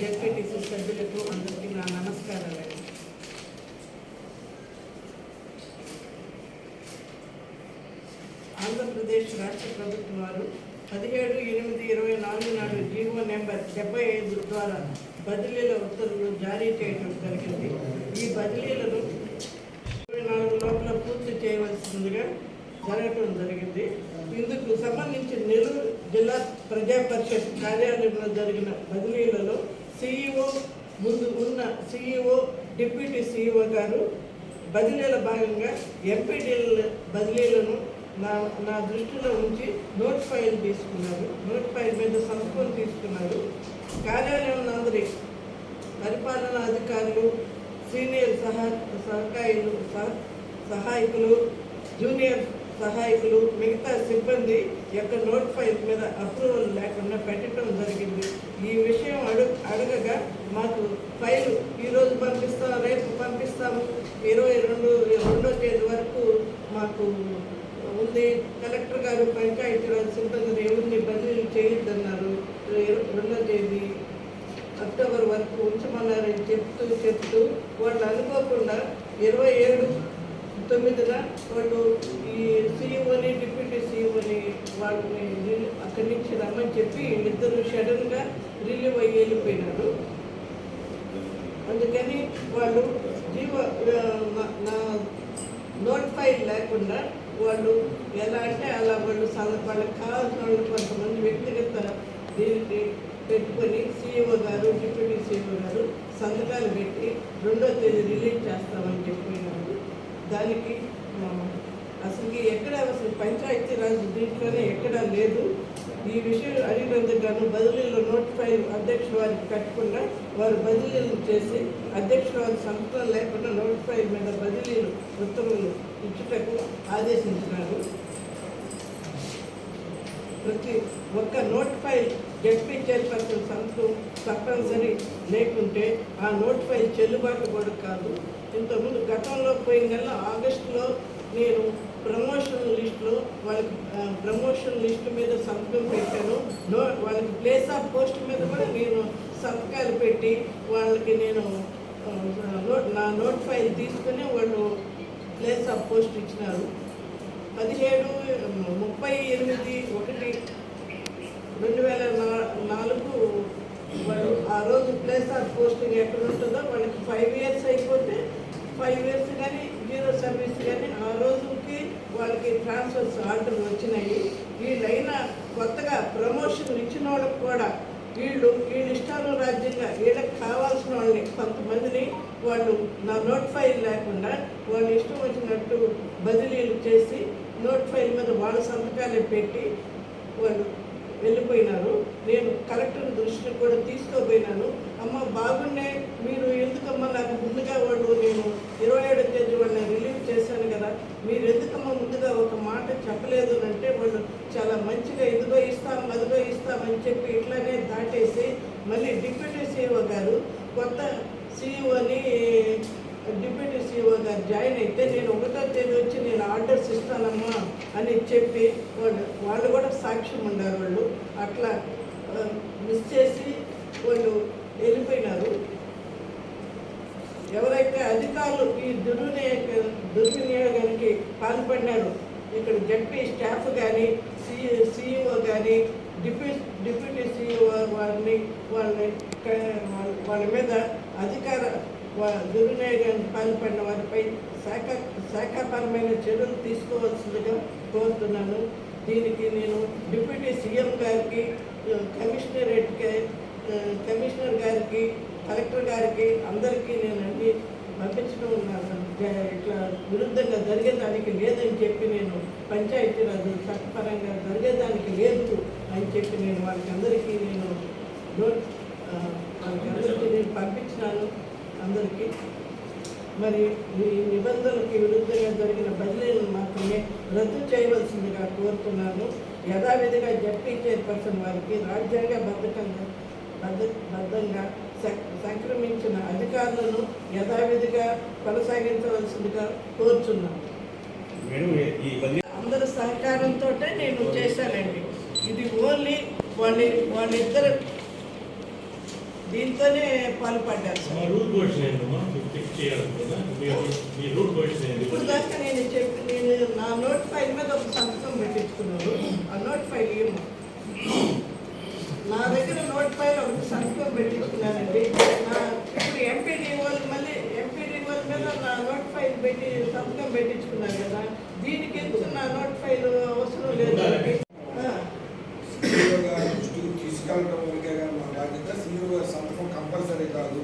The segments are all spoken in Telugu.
జెడ్పీటీసీ సభ్యులకు అందరికీ నా నమస్కారాలండి. ఆంధ్రప్రదేశ్ రాష్ట్ర ప్రభుత్వం వారు 17/8/24 నాడు జీవో నెంబర్ 75 ద్వారా బదిలీల ఉత్తర్వులు జారీ చేయడం జరిగింది. ఈ బదిలీలను 24 లోపల పూర్తి చేయవలసిందిగా జరగడం జరిగింది. ఇందుకు సంబంధించి నెల్లూరు జిల్లా ప్రజా పరిషత్ కార్యాలయంలో జరిగిన బదిలీలలో సిఇఓ ముందు ఉన్న సిఇఓ డిప్యూటీ సిఇఓ గారు బదిలీల భాగంగా ఎంపీడీల బదిలీలను నా దృష్టిలో ఉంచి నోట్ ఫైల్ తీసుకున్నారు. నోట్ ఫైల్ మీద సంతకం తీసుకున్నారు. కార్యాలయం అందరి పరిపాలనా అధికారులు, సీనియర్ సహాయకులు, జూనియర్ సహాయకులు, మిగతా సిబ్బంది యొక్క నోట్ ఫైల్ మీద అప్రూవల్ లేకుండా పెట్టడం జరిగింది. ఈ విషయం అడగగా మాకు ఫైలు ఈరోజు పంపిస్తాం, రేపు పంపిస్తాము, 22వ తేదీ వరకు మాకు ఉంది. కలెక్టర్ గారు పంచాయతీరాజ్ సిబ్బందిని ఎవరిని బదిలీ చేయొద్దన్నారు. 2వ తేదీ అక్టోబర్ వరకు ఉంచమన్నారని చెప్తూ వాళ్ళు అనుకోకుండా 27/9 వాళ్ళు ఈ సిఇఓని డిప్యూటీ సిఇఓని వాళ్ళని అక్కడి నుంచి రమ్మని చెప్పి వీళ్ళిద్దరూ సడన్గా రిలీవ్ అయ్యి వెళ్ళిపోయినారు. అందుకని వాళ్ళు నా నోట్ ఫైల్ లేకుండా వాళ్ళు ఎలా అంటే అలా వాళ్ళకి కావాల్సిన వాళ్ళు కొంతమంది వ్యక్తిగత దీనికి పెట్టుకొని సిఇఓ గారు, డిప్యూటీ సిఇఓ గారు సంతకాలు పెట్టి 2వ తేదీ రిలీజ్ చేస్తామని చెప్పినారు. దానికి అసలు పంచాయతీరాజ్ దీంట్లోనే ఎక్కడా లేదు. ఈ విషయం అడిగినందుకు గాను బదిలీలో నోట్ ఫైల్ అధ్యక్షుల వారికి పెట్టకుండా వారు బదిలీలు చేసి అధ్యక్షుల వారి సంతకం లేకుండా నోట్ ఫైల్ మీద బదిలీలు ఉత్తర్వులు ఇచ్చుటకు ఆదేశించినారు. ప్రతి ఒక్క నోట్ ఫైల్ జెడ్పీ చైర్పర్సన్ సంతకం తప్పనిసరి లేకుంటే ఆ నోట్ ఫైల్ చెల్లుబాటు కూడా కాదు. ఇంతకుముందు గతంలో పోయిన నెల ఆగస్టులో నేను ప్రమోషన్ లిస్టు మీద సంతకం పెట్టాను. వాళ్ళకి ప్లేస్ ఆఫ్ పోస్ట్ మీద కూడా నేను సంతకాలు పెట్టి వాళ్ళకి నేను నా నోట్ ఫైల్ తీసుకుని వాళ్ళు ప్లేస్ ఆఫ్ పోస్ట్ ఇచ్చినారు. 38/1/2004 వాళ్ళు ఆ రోజు ప్లేస్ ఆఫ్ పోస్టింగ్ ఎక్కడ ఉంటుందో వాళ్ళకి 5 years అయిపోతే 5 years కానీ 0 సర్వీస్ కానీ ఆ రోజుకి వాళ్ళకి ట్రాన్స్ఫర్స్ ఆర్డర్లు వచ్చినాయి. వీళ్ళైనా కొత్తగా ప్రమోషన్లు ఇచ్చిన వాళ్ళకి కూడా వీళ్ళు ఇష్టానురాజ్యంగా వీళ్ళకి కావాల్సిన వాళ్ళని కొంతమందిని వాళ్ళు నా నోట్ ఫైల్ లేకుండా వాళ్ళు ఇష్టం వచ్చినట్టు బదిలీలు చేసి నోట్ ఫైల్ మీద వాళ్ళ సంతకాలే పెట్టి వాళ్ళు వెళ్ళిపోయినారు. నేను కలెక్టర్ దృష్టిని కూడా తీసుకోపోయినాను. అమ్మ బాగుండే మీరు ఎందుకమ్మా నాకు ముందుగా వాళ్ళు నేను 27వ తేదీ వాళ్ళని రిలీవ్ చేశాను కదా, మీరు ఎందుకమ్మా ముందుగా ఒక మాట చెప్పలేదు అంటే వాళ్ళు చాలా మంచిగా ఇదిగో ఇస్తాం అదిగో ఇస్తామని చెప్పి ఇట్లానే దాటేసి మళ్ళీ డిప్యూటీ సిఇఓ గారు కొత్త సిఇఓని డిప్యూటీ సిఇఓ గారు జాయిన్ అయితే నేను 1వ తేదీ వచ్చి నేను ఆర్డర్స్ ఇస్తానమ్మా అని చెప్పి వాళ్ళు కూడా సాక్ష్యం ఉన్నారు. వాళ్ళు అట్లా మిస్ చేసి వాళ్ళు వెళ్ళిపోయినారు. ఎవరైతే అధికారులు ఈ దుర్వినియోగానికి పాల్పడినారు, ఇక్కడ జడ్పీ స్టాఫ్ కానీ సిఇఓ కానీ డిప్యూటీ సిఇఓ వాళ్ళ మీద అధికార దుర్వినియోగానికి పాల్పడిన వారిపై శాఖాపరమైన చర్యలు తీసుకోవాల్సిందిగా కోరుతున్నాను. దీనికి నేను డిప్యూటీ సీఎం గారికి, కమిషనర్ గారికి, కలెక్టర్ గారికి అందరికీ నేను అన్ని పంపించడం ఇట్లా విరుద్ధంగా జరిగేదానికి లేదని చెప్పి నేను పంచాయతీరాజ్ చట్టపరంగా జరిగేదానికి లేదు అని చెప్పి నేను వాళ్ళకందరికీ నేను పంపించినాను అందరికీ. మరి ఈ నిబంధనలకి విరుద్ధంగా జరిగిన బదిలీలను మాత్రమే రద్దు చేయవలసిందిగా కోరుతున్నాను. యథావిధిగా జడ్పీ చైర్పర్సన్ వారికి రాజ్యాంగ బద్ధంగా సంక్రమించిన అధికారులను యథావిధిగా కొనసాగించవలసిందిగా కోరుచున్నాను. అందరి సహకారంతో నేను చేశానండి. ఇది ఓన్లీ వాళ్ళిద్దరు దీంతోనే పాల్పడ్డారు సార్. రూల్ పొజిషన్ ఏంటమ్మా చెక్ చేయాలనుకున్నా మీ రూల్ పొజిషన్ ఏంటి? ఇప్పుడు దాకా నేను నా నోట్ ఫైల్ మీద ఒక సంతకం పెట్టించుకున్నాను. ఆ నోట్ ఫైల్ ఏమో నా దగ్గర నోట్ ఫైల్ ఒక సంతకం పెట్టించుకున్నానండి. ఇప్పుడు ఎంపీడీఓలు మళ్ళీ ఎంపీడీఓల మీద నా నోట్ ఫైల్ పెట్టి సంతకం పెట్టించుకున్నాను కదా, దీనికి ఎందుకు నా నోట్ ఫైల్ అవసరం లేదు. తీసుకెళ్ళడం వరకే మా బాధ్యత. సీఈఓ గారి సంతకం కంపల్సరీ కాదు.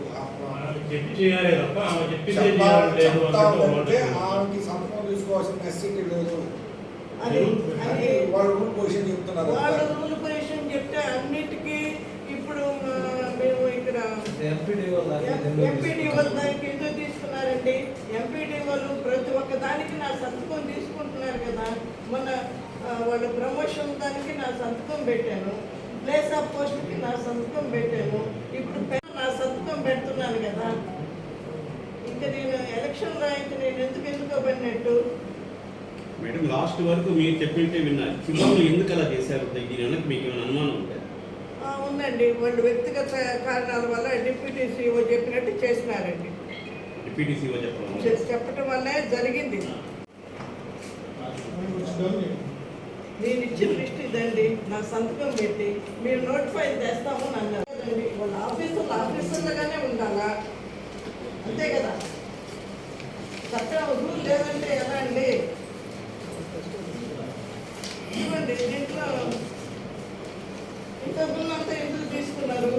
ఆమెకి సంతకం తీసుకోవాల్సిన నెసిటీ లేదు. వాళ్ళు రూల్ పొజిషన్ చెప్తున్నారు. వాళ్ళు రూల్ పొజిషన్ చెప్తే అన్నిటికీ ఇప్పుడు మేము ఇక్కడ ఎంపీడీఓలు దానికి ఎందుకు తీసుకున్నారండి? ఎంపీడీఓలు ప్రతి ఒక్క దానికి నా సంతకం తీసుకుంటున్నారు కదా. మొన్న వాళ్ళ ప్రమోషన్ దానికి నా సంతకం పెట్టాను, ప్లేస్ ఆఫ్ పోస్ట్కి నా సంతకం పెట్టాను, ఇప్పుడు నా సంతకం పెడుతున్నాను కదా. ఇంకా నేను ఎలక్షన్లో అయితే నేను ఎందుకు పడినట్టు? మేడం లాస్ట్ వరకు మీరు చెప్పింటే విన్నారు. చివరిలో ఎందుకు అలా చేశారు? దీని వెనక మీకు ఏమైనా అనుమానం ఉంటే? ఉందండి. వాళ్ళు వ్యక్తిగత కారణాల వల్ల డిప్యూటీ సీఓ చెప్పినట్టు చేసినారండి. డిప్యూటీ సీఓ చెప్పడం వల్లే జరిగింది. నేను ఇచ్చిన లిస్ట్ ఇదండి, నా సంతకం పెట్టి మీరు నోట్ ఫైల్ తెస్తాము అని అన్నారండి. వాళ్ళ ఆఫీసర్లుగానే ఉండాలా, అంతే కదా. చట్టం రూల్ లేదంటే ఎలా అండి? ఇవ్వండి. దీంట్లో ఇంతకుముందంతా ఎందుకు తీసుకున్నారు?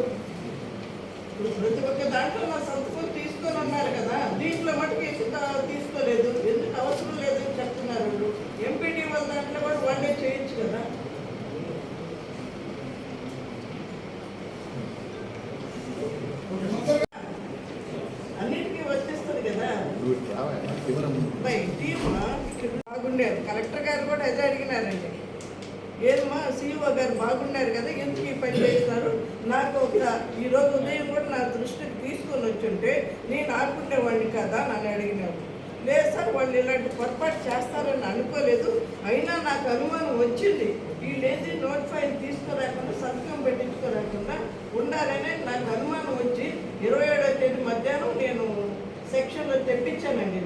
ప్రతి ఒక్క దాంట్లో నా సంతకం తీసుకొని అన్నారు కదా, దీంట్లో మటుకు ఎందుకు తీసుకోలేదు, ఎందుకు అవసరం లేదని చెప్తున్నారు. ఎంపీడీ వాళ్ళ దాంట్లో కూడా వాళ్ళే చేయొచ్చు కదా. అన్నిటికీ వచ్చేస్తుంది కదా. టీమ్ బాగుండేది. కలెక్టర్ గారు కూడా అదే అడిగినారండి, ఏమా సీఈఓ గారు బాగున్నారు కదా, ఎందుకు ఈ పని చేస్తున్నారు? నాకు ఒక ఈరోజు ఉదయం కూడా నా దృష్టికి తీసుకొని వచ్చుంటే నేను ఆడుకునేవాడిని కదా అని అడిగినారు. లేదు సార్, వాళ్ళు ఇలాంటి పొరపాటు చేస్తారని అనుకోలేదు, అయినా నాకు అనుమానం వచ్చింది. వీళ్ళేది నోట్ ఫైల్ తీసుకురాకుండా సంతకం పెట్టించుకోరాకుండా ఉండాలనే నాకు అనుమానం వచ్చి 27వ తేదీ మధ్యాహ్నం నేను సెక్షన్లో తెప్పించానండి.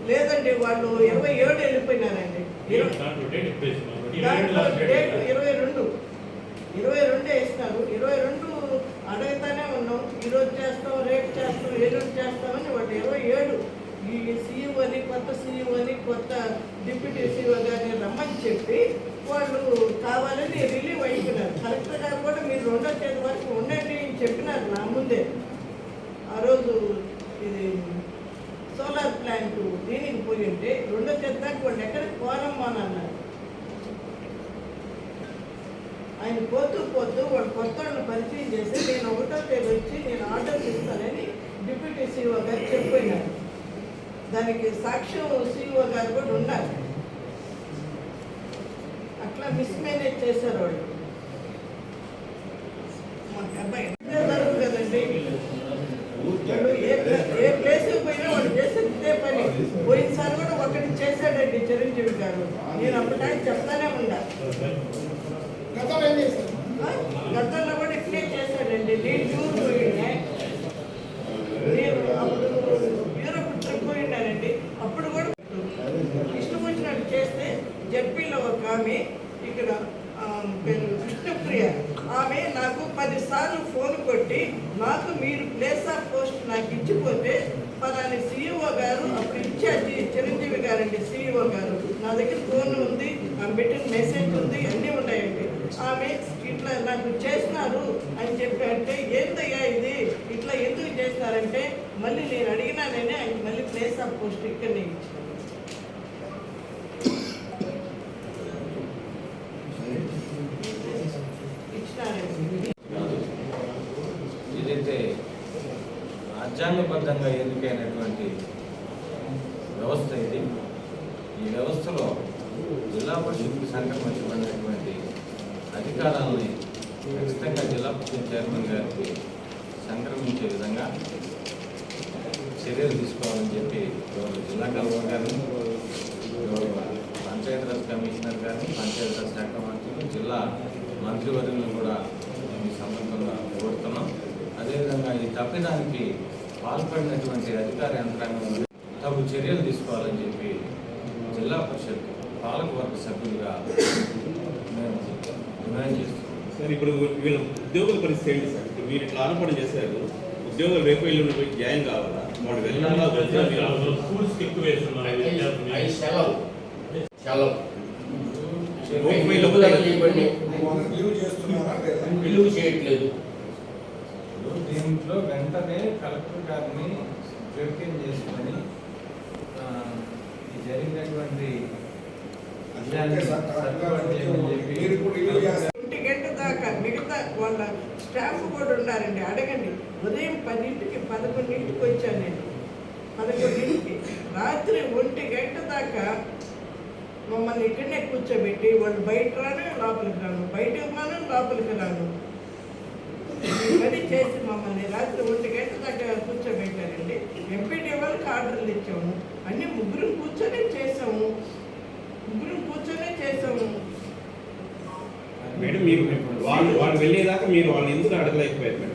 లేదండి, వాళ్ళు 27 వెళ్ళిపోయినారండి. డేట్ 22 వేసినారు. 22 అడుగుతానే ఉన్నాం, ఈరోజు చేస్తాం, రేపు చేస్తాం, ఎల్లుండి చేస్తామని వాళ్ళు 27 ఈ సీఈఓని, కొత్త సీఈఓని, కొత్త డిప్యూటీ సీఈఓ గారిని రమ్మని చెప్పి వాళ్ళు కావాలని రిలీవ్ అయిపోయినారు. కలెక్టర్ గారు కూడా మీరు 2వ తేదీ వరకు ఉండండి అని చెప్పినారు నా ముందే. ఆ రోజు ఇది సోలార్ ప్లాంట్ దీనికి పోయి ఉంటే 2వ తేదీ దాకా వాళ్ళు ఎక్కడికి పోరమ్మా అని అన్నారు. ఆయన పోతూ వాళ్ళు కొత్త వాళ్ళని పరిచయం చేసి నేను 1వ తేదీ వచ్చి నేను ఆర్డర్ ఇస్తానని డిప్యూటీ సీఈఓ గారు చెప్పినారు. దానికి సాక్ష్యం సీఈఓ గారు కూడా ఉన్నారు. అట్లా మిస్మేనేజ్ చేశారు వాళ్ళు. మా అబ్బాయి జరుగు కదండి, ఏ ప్లేస్ పోయినా వాడు చేసేది ఇదే పని. పోయినసారి కూడా ఒకటి చేశాడండి చిరంజీవి గారు. నేను అప్పటికి చెప్తానే ఉన్నా, గతంలో కూడా ఇట్లే చేశాడండి. నేను టూర్ పోయినా, నేను అప్పుడు యూరోప్ ట్రిప్ పోయినానండి. అప్పుడు కూడా ఇష్టం వచ్చినట్టు చేస్తే జడ్పీలో ఒక ఆమె ఇక్కడ పేరు కృష్ణప్రియ, ఆమె నాకు 10 సార్లు ఫోన్ కొట్టి నాకు మీరు ప్లేస్ ఆఫ్ పోస్ట్ నాకు ఇచ్చిపోతే పలాని సీఈఓ గారు, అప్పుడు ఇన్ఛార్జి చిరంజీవి గారండి సీఈఓ గారు, నా దగ్గర ఫోన్ ఉంది, ఆమె పెట్టిన మెసేజ్ ఉంది, అన్నీ ఉన్నాయండి. ఆమె ఇట్లా నాకు చేసినారు అని చెప్పి అంటే ఏందయ్యా ఇది ఇట్లా ఎందుకు చేసినారంటే మళ్ళీ నేను అడిగినానే ఆయన మళ్ళీ ప్లేస్ ఆఫ్ పోస్ట్ ఇక్కడనే ఇచ్చినారండి. ఏదైతే రాజ్యాంగబద్ధంగా ఎన్నికైనటువంటి వ్యవస్థ ఇది, ఈ వ్యవస్థలో జిల్లా పరిషత్కు సంక్రమించబడినటువంటి అధికారాలని ఖచ్చితంగా జిల్లా పరిషత్ చైర్మన్ గారికి సంక్రమించే విధంగా చర్యలు తీసుకోవాలని చెప్పి జిల్లా కలెక్టర్ గారిని, పంచాయతీరాజ్ కమిషనర్ గారిని, పంచాయతీరాజ్ శాఖ మంత్రులు, జిల్లా మంత్రివర్యులను కూడా ఈ సందర్భంగా కోరుతున్నాం. అదేవిధంగా ఈ తప్పిదానికి పాల్పడినటువంటి అధికార యంత్రాంగం తగు చర్యలు తీసుకోవాలని చెప్పి జిల్లా పరిషత్ పాలకవర్గ సభ్యులుగా మేము డిమాండ్ చేస్తున్నాం. సార్ ఇప్పుడు వీళ్ళ ఉద్యోగుల పరిస్థితి ఏంటి సార్? ఇప్పుడు మీరు ఇట్లా ఆరోపణ చేశారు, ఉద్యోగులు రేపు ఎల్లుండి పోయి జాయిన్ కావాలా? వాళ్ళు వెళ్ళాలా వద్దా? మీరు స్కూల్స్కి ఎక్కువ వేస్తున్నారు అవి సెలవు వాళ్ళని లీవ్ చేస్తున్నారా లేదా? విలువ చేయట్లేదు. దీంట్లో వెంటనే కలెక్టర్ గారిని జోక్యం చేసుకొని ఈ జరిగినటువంటి అంటే సార్ కరెక్ట్ గా మీరు ఇప్పుడు లీవ్ చేస్తారు. 1 గంట దాకా మిగతా వాళ్ళ స్టాఫ్ కూడా ఉన్నారండి. అడగండి. ఉదయం 10ంటికి 11ంటికి వచ్చాను నేను. 11ంటికి రాత్రి 1 గంట దాకా మమ్మల్ని ఇక్కడనే కూర్చోబెట్టి వాళ్ళు బయట రాను లోపలికి రాను, బయటకు రాను లోపలికి రాను పని చేసి మమ్మల్ని రాత్రి 1 గంట దాకా కూర్చోబెట్టారండి. ఎంపీడీ వాళ్ళకి ఆర్డర్లు ఇచ్చాము. అన్నీ ముగ్గురు కూర్చొనే చేసాము. మేడం మీరు వాళ్ళు వెళ్ళేదాకా మీరు వాళ్ళు ఎందుకు అడగలేకపోయారు మేడం?